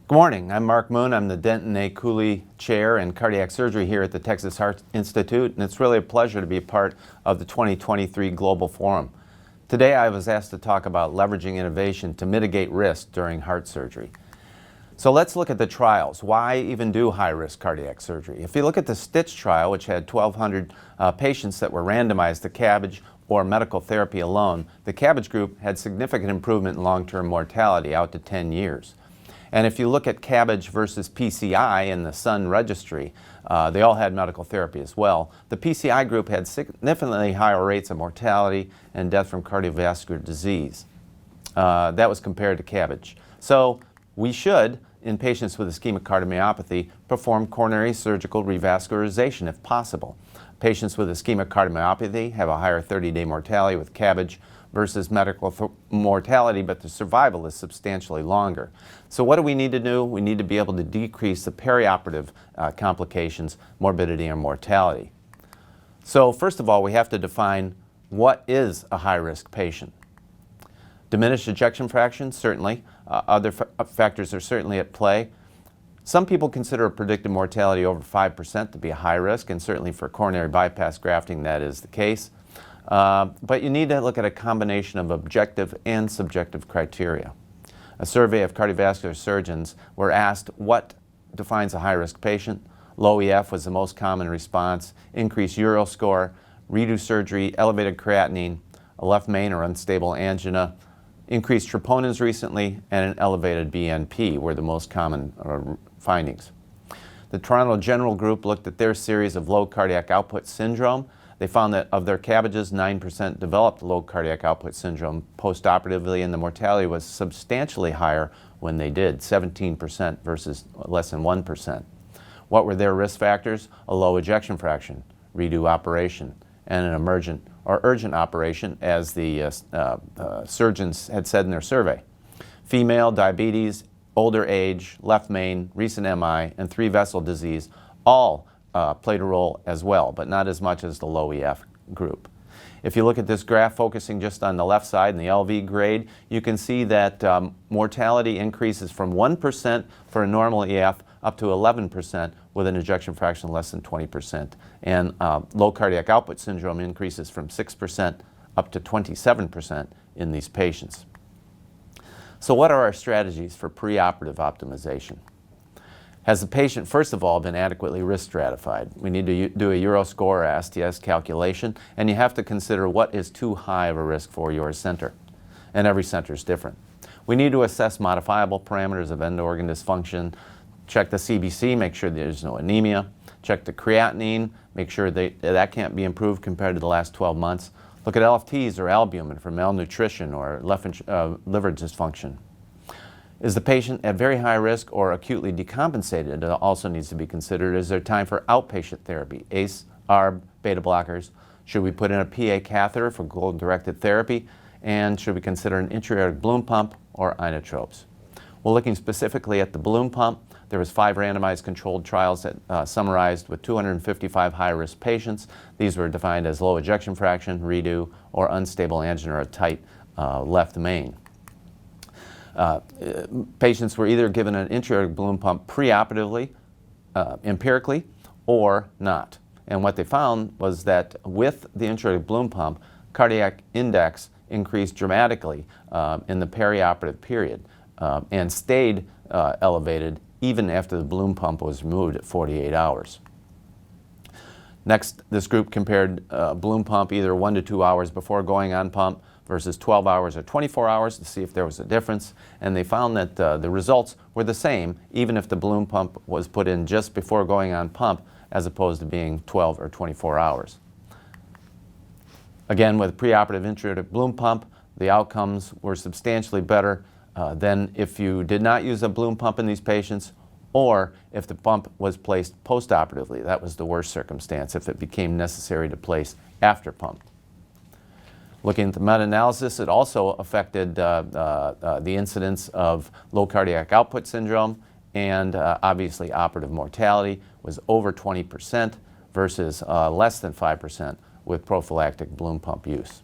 Good morning. I'm Marc Moon. I'm the Denton A. Cooley Chair in Cardiac Surgery here at the Texas Heart Institute, and it's really a pleasure to be part of the 2023 Global Forum. Today I was asked to talk about leveraging innovation to mitigate risk during heart surgery. So let's look at the trials. Why even do high-risk cardiac surgery? If you look at the STITCH trial, which had 1,200 patients that were randomized to CABG or medical therapy alone, the CABG group had significant improvement in long-term mortality out to 10 years. And if you look at CABG versus PCI in the SUN registry, they all had medical therapy as well. The PCI group had significantly higher rates of mortality and death from cardiovascular disease. That was compared to CABG. So we should, in patients with ischemic cardiomyopathy, perform coronary surgical revascularization if possible. Patients with ischemic cardiomyopathy have a higher 30-day mortality with CABG versus medical mortality, but the survival is substantially longer. So what do we need to do? We need to be able to decrease the perioperative complications, morbidity, and mortality. So first of all, we have to define what is a high-risk patient. Diminished ejection fraction, certainly. Other factors are certainly at play. Some people consider a predicted mortality over 5% to be a high risk, and certainly for coronary bypass grafting that is the case. But you need to look at a combination of objective and subjective criteria. A survey of cardiovascular surgeons were asked what defines a high-risk patient. Low EF was the most common response, increased Euro score, redo surgery, elevated creatinine, a left main or unstable angina, increased troponins recently, and an elevated BNP were the most common findings. The Toronto General Group looked at their series of low cardiac output syndrome. They found that of their CABGs, 9% developed low cardiac output syndrome postoperatively, and the mortality was substantially higher when they did, 17% versus less than 1%. What were their risk factors? A low ejection fraction, redo operation, and an emergent or urgent operation, as the surgeons had said in their survey. Female, diabetes, older age, left main, recent MI, and 3-vessel disease all played a role as well, but not as much as the low EF group. If you look at this graph focusing just on the left side in the LV grade, you can see that mortality increases from 1% for a normal EF up to 11% with an ejection fraction less than 20%. And low cardiac output syndrome increases from 6% up to 27% in these patients. So what are our strategies for preoperative optimization? Has the patient, first of all, been adequately risk stratified? We need to do a Euroscore or STS calculation, and you have to consider what is too high of a risk for your center. And every center is different. We need to assess modifiable parameters of end-organ dysfunction, check the CBC, make sure there's no anemia, check the creatinine, make sure that can't be improved compared to the last 12 months. Look at LFTs or albumin for malnutrition or liver dysfunction. Is the patient at very high risk or acutely decompensated? It also needs to be considered. Is there time for outpatient therapy, ACE, ARB, beta blockers? Should we put in a PA catheter for Guideline-Directed therapy? And should we consider an intra-aortic balloon pump or inotropes? Well, looking specifically at the balloon pump, there was 5 randomized controlled trials that summarized with 255 high-risk patients. These were defined as low ejection fraction, redo, or unstable angina or a tight left main. Patients were either given an intra-aortic balloon pump preoperatively, empirically, or not. And what they found was that with the intra-aortic balloon pump, cardiac index increased dramatically in the perioperative period and stayed elevated even after the balloon pump was removed at 48 hours. Next, this group compared balloon pump either 1 to 2 hours before going on pump versus 12 hours or 24 hours to see if there was a difference, and they found that the results were the same even if the balloon pump was put in just before going on pump as opposed to being 12 or 24 hours. Again, with preoperative intra-aortic balloon pump, the outcomes were substantially better than if you did not use a balloon pump in these patients, or if the pump was placed postoperatively. That was the worst circumstance, if it became necessary to place after pump. Looking at the meta-analysis, it also affected the incidence of low cardiac output syndrome, and obviously operative mortality was over 20% versus less than 5% with prophylactic balloon pump use.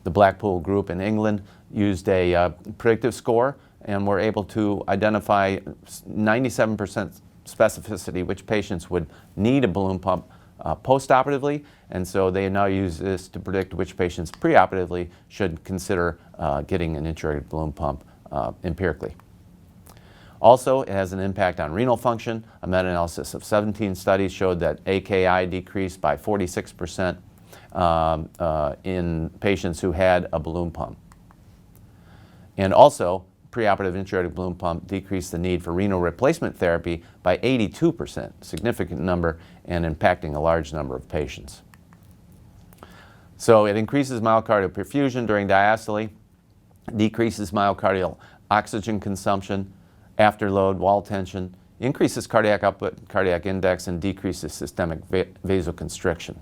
The Blackpool group in England used a predictive score and were able to identify 97% specificity which patients would need a balloon pump postoperatively, and so they now use this to predict which patients preoperatively should consider getting an intra-aortic balloon pump empirically. Also, it has an impact on renal function. A meta-analysis of 17 studies showed that AKI decreased by 46% in patients who had a balloon pump. And also, preoperative intra-aortic balloon pump decreased the need for renal replacement therapy by 82%, significant number and impacting a large number of patients. So it increases myocardial perfusion during diastole, decreases myocardial oxygen consumption, afterload, wall tension, increases cardiac output, cardiac index, and decreases systemic vasoconstriction.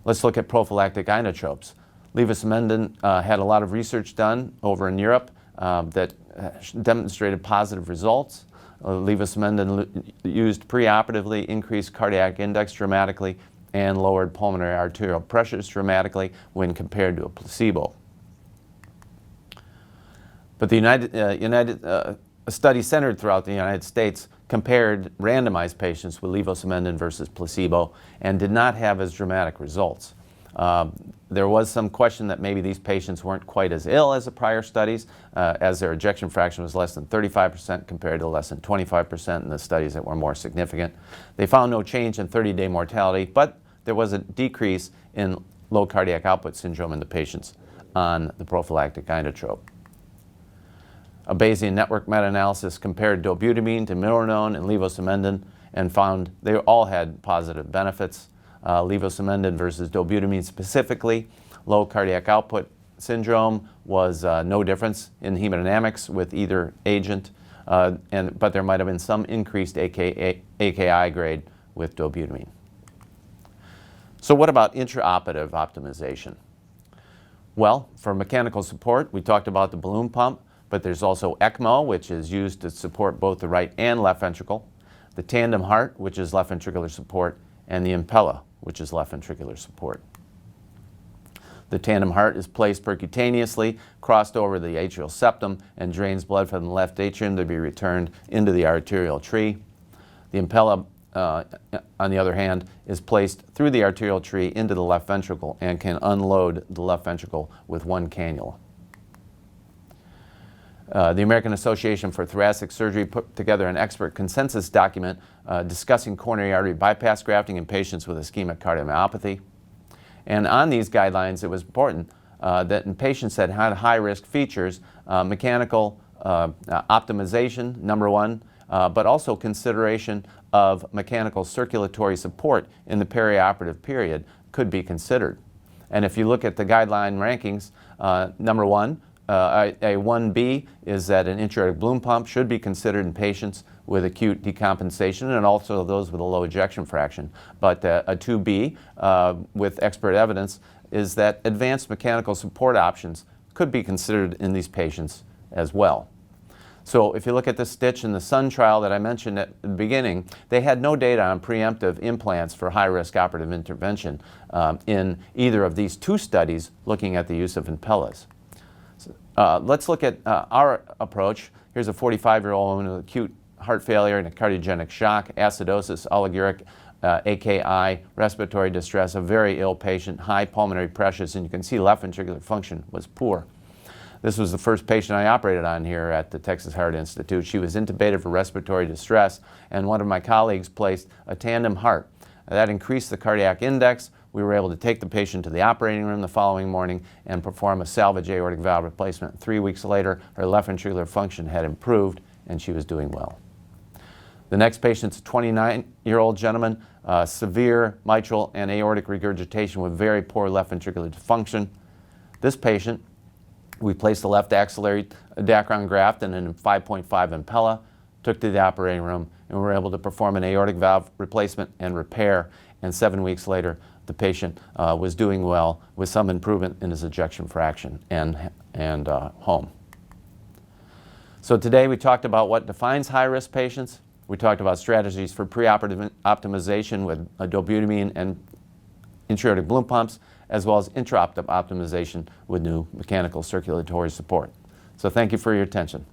Let's look at prophylactic inotropes. Levosimendan had a lot of research done over in Europe that demonstrated positive results. Levosimendan used preoperatively increased cardiac index dramatically and lowered pulmonary arterial pressures dramatically when compared to a placebo. But the a study centered throughout the United States compared randomized patients with levosimendan versus placebo and did not have as dramatic results. There was some question that maybe these patients weren't quite as ill as the prior studies, as their ejection fraction was less than 35% compared to less than 25% in the studies that were more significant. They found no change in 30-day mortality, but there was a decrease in low cardiac output syndrome in the patients on the prophylactic inotrope. A Bayesian network meta-analysis compared dobutamine to milrinone and levosimendan and found they all had positive benefits. Levosimendan versus dobutamine specifically, low cardiac output syndrome was no difference in hemodynamics with either agent, but there might have been some increased AKI grade with dobutamine. So what about intraoperative optimization? Well, for mechanical support, we talked about the balloon pump, but there's also ECMO, which is used to support both the right and left ventricle, the tandem heart, which is left ventricular support, and the Impella, which is left ventricular support. The tandem heart is placed percutaneously, crossed over the atrial septum, and drains blood from the left atrium to be returned into the arterial tree. The Impella, on the other hand, is placed through the arterial tree into the left ventricle and can unload the left ventricle with one cannula. The American Association for Thoracic Surgery put together an expert consensus document discussing coronary artery bypass grafting in patients with ischemic cardiomyopathy. And on these guidelines, it was important that in patients that had high-risk features, mechanical optimization, number one, but also consideration of mechanical circulatory support in the perioperative period could be considered. And if you look at the guideline rankings, number one, a 1B is that an intra-aortic balloon pump should be considered in patients with acute decompensation and also those with a low ejection fraction. But a 2B with expert evidence is that advanced mechanical support options could be considered in these patients as well. So if you look at the Stitch and the Sun trial that I mentioned at the beginning, they had no data on preemptive implants for high-risk operative intervention in either of these two studies looking at the use of Impellas. Let's look at our approach. Here's a 45-year-old woman with acute heart failure and a cardiogenic shock, acidosis, oliguric AKI, respiratory distress, a very ill patient, high pulmonary pressures, and you can see left ventricular function was poor. This was the first patient I operated on here at the Texas Heart Institute. She was intubated for respiratory distress, and one of my colleagues placed a tandem heart. That increased the cardiac index. We were able to take the patient to the operating room the following morning and perform a salvage aortic valve replacement. 3 weeks later, her left ventricular function had improved and she was doing well. The next patient's a 29-year-old gentleman, severe mitral and aortic regurgitation with very poor left ventricular function. This patient, we placed a left axillary Dacron graft and a 5.5 Impella, took to the operating room, and we were able to perform an aortic valve replacement and repair. And 7 weeks later, the patient was doing well with some improvement in his ejection fraction and home. So today we talked about what defines high-risk patients. We talked about strategies for preoperative optimization with dobutamine and intra-aortic balloon pumps, as well as intraoperative optimization with new mechanical circulatory support. So thank you for your attention.